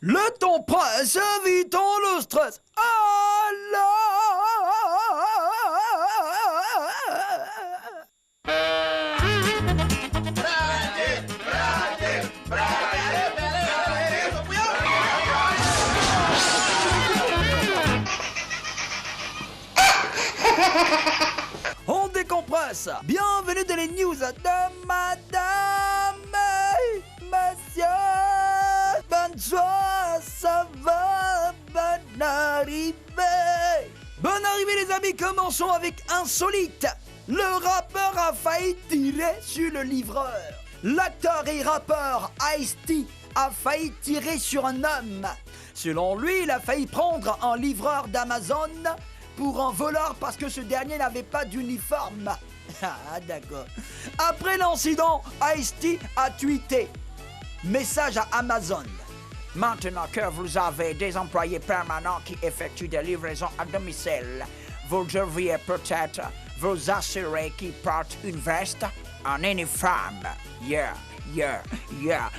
Le temps presse, évitons le stress. On décompresse. Bienvenue dans les news de Madame Monsieur. Bonsoir, ça va, bonne arrivée. Bonne arrivée les amis, commençons avec Insolite. Le rappeur a failli tirer sur le livreur. L'acteur et rappeur Ice-T a failli tirer sur un homme. Selon lui, il a failli prendre un livreur d'Amazon pour un voleur parce que ce dernier n'avait pas d'uniforme. Ah d'accord. Après l'incident, Ice-T a tweeté. Message à Amazon. Maintenant que vous avez des employés permanents qui effectuent des livraisons à domicile, vous devriez peut-être vous assurer qu'ils portent une veste, un uniforme. Yeah.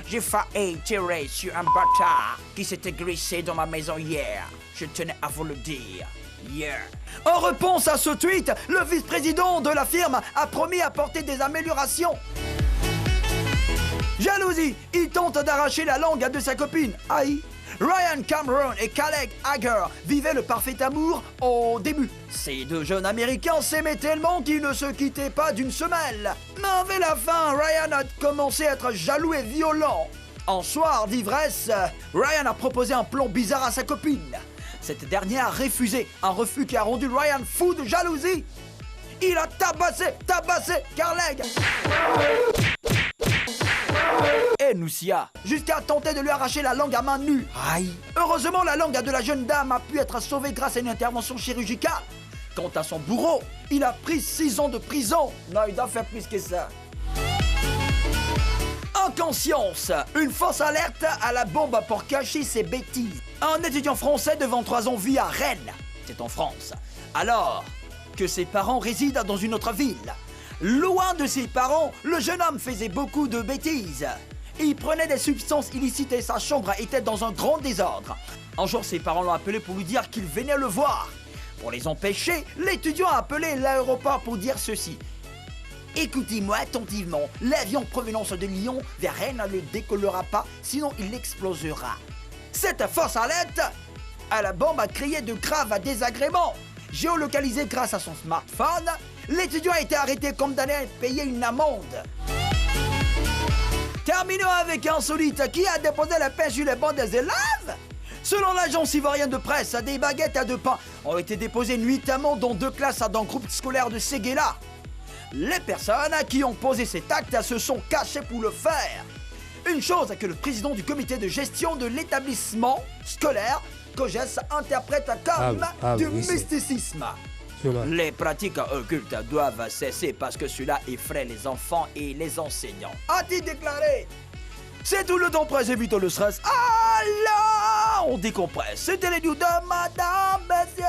J'ai failli tirer sur un bâtard qui s'était glissé dans ma maison hier. Je tenais à vous le dire. Yeah. En réponse à ce tweet, le vice-président de la firme a promis apporter des améliorations. Jalousie, il tente d'arracher la langue de sa copine. Aïe. Ryan Cameron et Khaled Hager vivaient le parfait amour au début. Ces deux jeunes américains s'aimaient tellement qu'ils ne se quittaient pas d'une semelle. Mais avec la fin, Ryan a commencé à être jaloux et violent. Un soir d'ivresse, Ryan a proposé un plan bizarre à sa copine. Cette dernière a refusé, un refus qui a rendu Ryan fou de jalousie. Il a tabassé Khaled et Nusia, jusqu'à tenter de lui arracher la langue à main nue. Aïe. Heureusement, la langue de la jeune dame a pu être sauvée grâce à une intervention chirurgicale. Quant à son bourreau, il a pris 6 ans de prison. Non, il doit faire plus que ça. Inconscience, une fausse alerte à la bombe pour cacher ses bêtises. Un étudiant français de 23 ans vit à Rennes, c'est en France, alors que ses parents résident dans une autre ville. Loin de ses parents, le jeune homme faisait beaucoup de bêtises. Il prenait des substances illicites et sa chambre était dans un grand désordre. Un jour, ses parents l'ont appelé pour lui dire qu'ils venaient le voir. Pour les empêcher, l'étudiant a appelé l'aéroport pour dire ceci. Écoutez-moi attentivement, l'avion provenance de Lyon vers Rennes ne le décollera pas, sinon il explosera. Cette fausse alerte à la bombe a créé de graves désagréments. Géolocalisé grâce à son smartphone, l'étudiant a été arrêté, condamné à payer une amende. Terminons avec Insolite qui a déposé la paix sur les bancs des élèves. Selon l'agence ivoirienne de presse, des baguettes à 2 pains ont été déposées nuitamment dans 2 classes d'un groupe scolaire de Séguéla. Les personnes qui ont posé cet acte se sont cachées pour le faire. Une chose que le président du comité de gestion de l'établissement scolaire, COGES, interprète comme du mysticisme. Les pratiques occultes doivent cesser parce que cela effraie les enfants et les enseignants. A-t-il déclaré? C'est tout le temps presse, évitons le stress. Alors, on décompresse. C'était les news de Madame Monsieur.